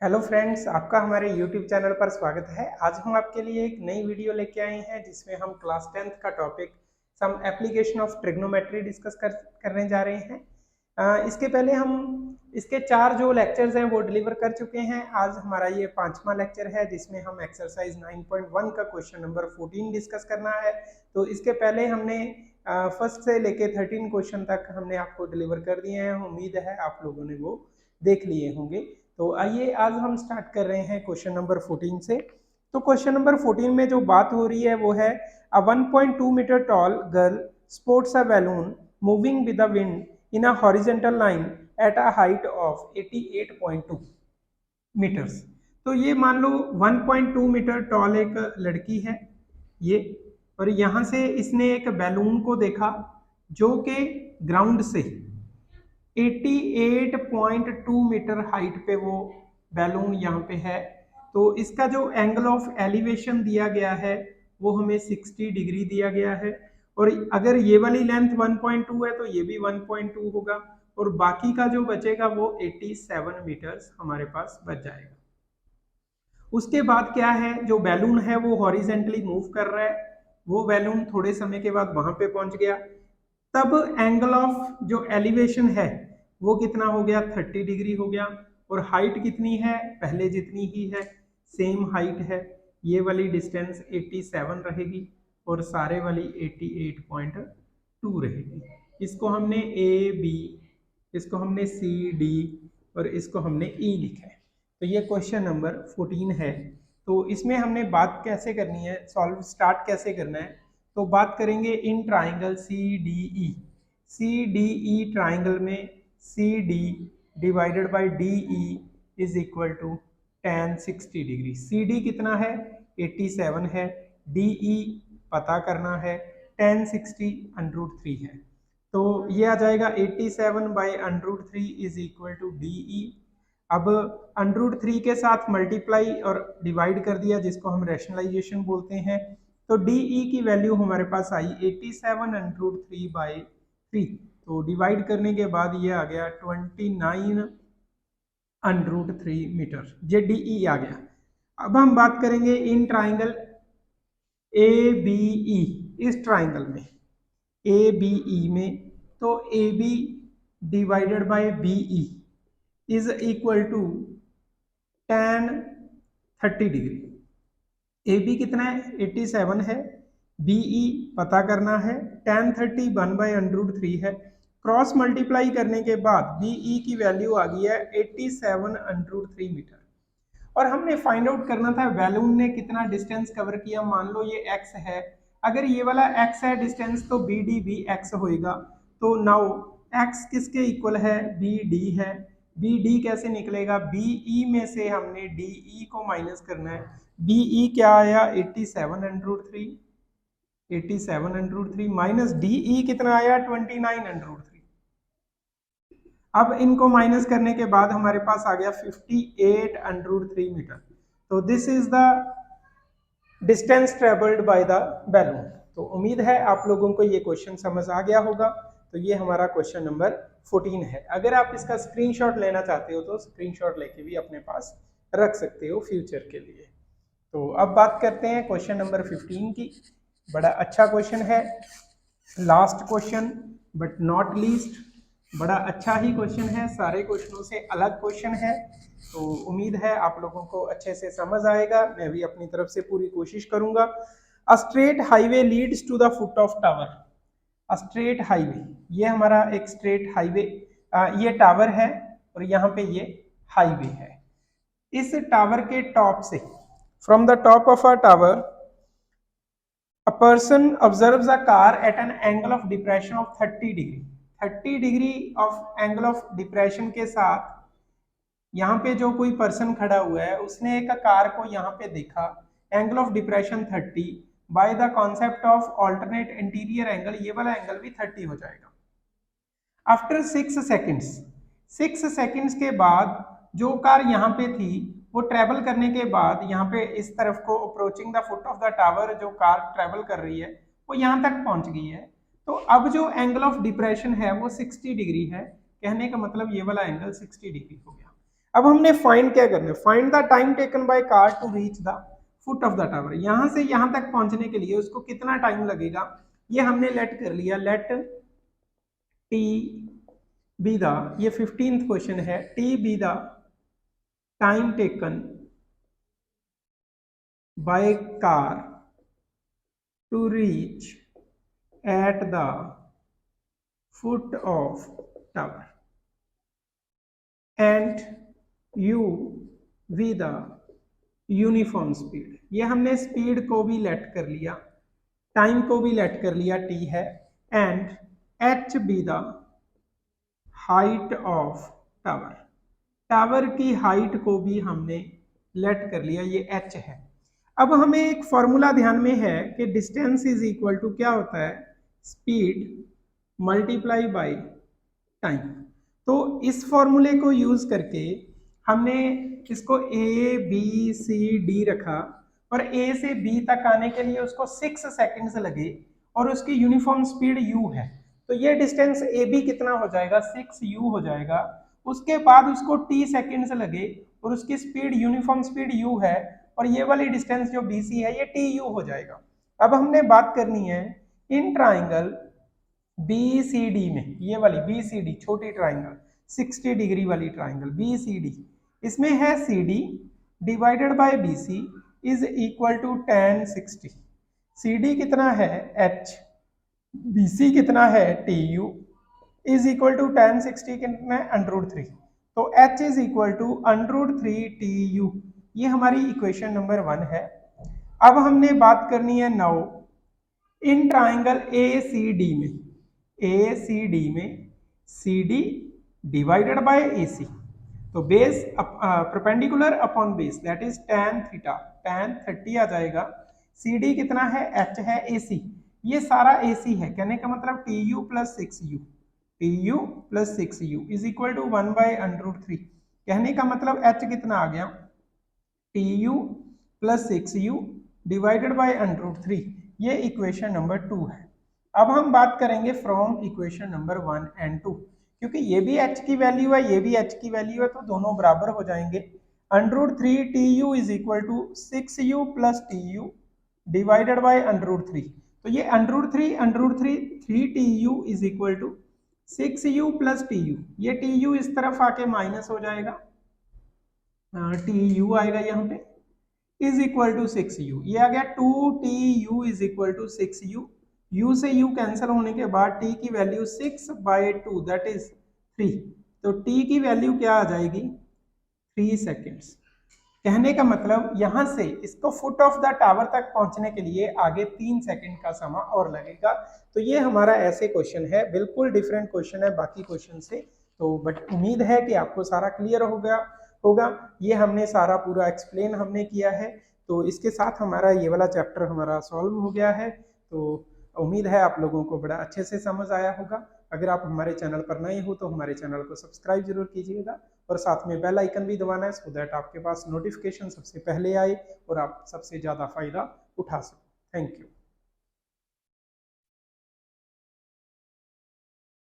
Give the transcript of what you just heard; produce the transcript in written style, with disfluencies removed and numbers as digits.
Hello friends, आपका हमारे YouTube channel पर स्वागत है। आज हम आपके लिए एक नई वीडियो लेके आए हैं जिसमें हम क्लास 10th का topic some application of trigonometry discuss करने जा रहे हैं। इसके पहले हम इसके 4 जो लेक्चर्स हैं वो डिलीवर कर चुके हैं। आज हमारा ये 5वां लेक्चर है जिसमें हम एक्सरसाइज 9.1 का क्वेश्चन नंबर 14 डिस्कस करना है। तो इसके पहले हमने फर्स्ट से लेके 13 क्वेश्चन तक हमने आपको डिलीवर कर दिए हैं। उम्मीद है आप लोगों ने वो देख लिए होंगे। तो आइए आज हम स्टार्ट कर रहे हैं क्वेश्चन नंबर 14 से। तो क्वेश्चन नंबर 14 में जो बात हो रही है वो है a 1.2 metre tall girl sports a balloon moving with the wind in a horizontal line at a height of 88.2 metres. तो ये मान लो 1.2 मीटर टॉल एक लड़की है ये, और यहाँ से इसने एक बैलून को देखा जो कि ग्राउंड से 88.2 मीटर हाइट पे वो बैलून यहाँ पे है। तो इसका जो एंगल ऑफ एलिवेशन दिया गया है वो हमें 60 डिग्री दिया गया है, और अगर ये वाली लेंथ 1.2 है तो ये भी 1.2 होगा, और बाकी का जो बचेगा वो 87 मीटर्स हमारे पास बच जाएगा। उसके बाद क्या है, जो बैलून है वो हॉरिजेंटली मूव कर रहा है। वो बैलून थोड़े समय के बाद वहां पे पहुंच गया, तब एंगल ऑफ जो एलिवेशन है वो कितना हो गया, 30 डिग्री हो गया। और हाइट कितनी है, पहले जितनी ही है, सेम हाइट है। ये वाली डिस्टेंस 87 रहेगी और सारे वाली 88.2 रहेगी। इसको हमने ए बी, इसको हमने सी डी और इसको हमने ई लिखा है। तो ये क्वेश्चन नंबर 14 है। तो इसमें हमने बात कैसे करनी है, सॉल्व स्टार्ट कैसे करना है। तो बात करेंगे in triangle C D E. C D E triangle में C D divided by D E is equal to tan 60 डिग्री। सी डी कितना है, 87 है। डी ई पता करना है, tan 60 √3 है। तो ये आ जाएगा 87 by √3 is equal to D E. अब √3 के साथ मल्टीप्लाई और डिवाइड कर दिया, जिसको हम रैशनलाइजेशन बोलते हैं। तो DE की वैल्यू हमारे पास आई 87 √3 बाई 3। तो डिवाइड करने के बाद ये आ गया 29 √3 मीटर। ये DE आ गया। अब हम बात करेंगे इन ट्राइंगल ABE। इस ट्राइंगल में ABE में, तो AB divided by BE is equal to tan 30 degree. AB कितना है, 87 है। BE पता करना है, tan 30 1 बाई √3 है। क्रॉस मल्टीप्लाई करने के बाद BE की वैल्यू आ गई है 87 √3 मीटर। और हमने फाइंड आउट करना था बैलून ने कितना डिस्टेंस कवर किया। मान लो ये x है, अगर ये वाला x है डिस्टेंस, तो BD भी x होएगा। तो नाउ x किसके इक्वल है, BD है। BD कैसे निकलेगा, BE में से हमने DE को माइनस करना है। BE क्या आया, 87 √3, 87 √3 माइनस DE कितना आया, 29 √3। अब इनको माइनस करने के बाद हमारे पास आ गया 58 √3 मीटर। तो this is the distance travelled by the balloon. तो उम्मीद है आप लोगों को ये क्वेश्चन समझ आ गया होगा। तो ये हमारा क्वेश्चन नंबर 14 है। अगर आप इसका स्क्रीनशॉट लेना चाहते हो तो स्क्रीनशॉट लेके भी अपने पास रख सकते हो फ्यूचर के लिए। तो अब बात करते हैं क्वेश्चन नंबर 15 की। बड़ा अच्छा क्वेश्चन है, last question but not least. बड़ा अच्छा ही क्वेश्चन है, सारे क्वेश्चनों से अलग क्वेश्चन है। तो उम्मीद है आप लोगों को अच्छे से समझ आएगा। मैं भी अपनी तरफ से पूरी कोशिश करूंगा। A straight highway leads to the foot of tower. A straight highway, ये हमारा एक स्ट्रेट हाईवे, ये टावर है और यहाँ पे ये हाईवे है। इस टावर के टॉप से, from the top of a tower, a person observes a car at an angle of depression of 30 degree. 30 degree of angle of depression के साथ यहाँ पे जो कोई पर्सन खड़ा हुआ है उसने एक कार को यहाँ पे देखा, angle of depression 30 by the concept of alternate interior angle, ये वाला एंगल भी 30 हो जाएगा। आफ्टर 6 सेकेंड्स, 6 सेकेंड्स के बाद जो कार यहाँ पे थी वो ट्रेवल करने के बाद यहाँ पे इस तरफ को approaching the foot of the tower, जो कार ट्रेवल कर रही है वो यहाँ तक पहुंच गई है। तो अब जो एंगल ऑफ डिप्रेशन है वो 60 डिग्री है। कहने का मतलब ये वाला एंगल 60 डिग्री हो गया। अब हमने फाइंड क्या करना है, find the time taken by car to reach the foot of the tower. यहां से यहां तक पहुंचने के लिए उसको कितना टाइम लगेगा ये हमने लेट कर लिया। लेट टी बी द, ये 15th क्वेश्चन है, T be the time taken by car to reach at the foot of tower and U be the uniform speed. ये हमने स्पीड को भी लेट कर लिया, टाइम को भी लेट कर लिया, टी है, and H be the height of tower. Tower की हाइट को भी हमने लेट कर लिया, ये एच है। अब हमें एक फॉर्मूला ध्यान में है कि डिस्टेंस इज इक्वल टू क्या होता है, स्पीड मल्टीप्लाई बाय टाइम। तो इस फॉर्मूले को यूज करके हमने इसको ए बी सी डी रखा और ए से बी तक आने के लिए उसको 6 सेकंड्स लगे और उसकी यूनिफॉर्म स्पीड u है। तो ये डिस्टेंस ए बी कितना हो जाएगा, 6u हो जाएगा। उसके बाद उसको t सेकंड्स लगे और उसकी स्पीड, यूनिफॉर्म स्पीड u है, और ये वाली डिस्टेंस जो bc है ये tu हो जाएगा। अब हमने बात करनी है इन ट्राइंगल BCD में, ये वाली BCD छोटी ट्राइंगल 60 डिग्री वाली ट्राइंगल BCD, इसमें है CD divided by BC is equal to tan 60। CD कितना है H, BC कितना है TU, is equal to tan 60 कितना है √3। तो H is equal to √3 TU, ये हमारी इक्वेशन नंबर 1 है। अब हमने बात करनी है नाउ इन ट्राइंगल ACD में, ACD में CD डिवाइडेड बाय AC, तो base perpendicular upon base that is tan theta, tan 30 आ जाएगा। CD कितना है, H है, AC, ये सारा AC है, कहने का मतलब TU plus 6U, TU plus 6U is equal to 1 by √3। कहने का मतलब H कितना आ गया, TU plus 6U divided by √3, ये इक्वेशन नंबर 2 है। अब हम बात करेंगे फ्रॉम इक्वेशन नंबर 1 एंड 2, क्योंकि ये भी h की वैल्यू है, ये भी h की वैल्यू है, तो दोनों बराबर हो जाएंगे। √3 TU is equal to 6U plus TU divided by √3, तो ये √3 3TU is equal to 6U plus TU, ये TU इस तरफ आके माइनस हो जाएगा, TU आएगा यहाँ पे, इज इक्वल टू 6U, ये आ गया 2TU is equal to 6U, U से U कैंसिल होने के बाद T की वैल्यू 6/2 दैट इज 3, तो T की वैल्यू क्या आ जाएगी 3 सेकेंड्स। कहने का मतलब यहां से इसको फुट ऑफ द टावर तक पहुंचने के लिए आगे 3 सेकंड का समय और लगेगा। तो ये हमारा ऐसे क्वेश्चन है, बिल्कुल डिफरेंट क्वेश्चन है बाकी क्वेश्चन से। तो बट उम्मीद है कि आपको सारा क्लियर होगा। ये हमने सारा पूरा एक्सप्लेन हमने किया है, तो इसके साथ हमारा ये वाला चैप्टर हमारा सॉल्व हो गया है। तो उम्मीद है आप लोगों को बड़ा अच्छे से समझ आया होगा। अगर आप हमारे चैनल पर नए हो तो हमारे चैनल को सब्सक्राइब जरूर कीजिएगा और साथ में बेल आइकन भी दबाना है, सो दैट आपके पास नोटिफिकेशन सबसे पहले आए और आप सबसे ज़्यादा फायदा उठा सको। Thank you.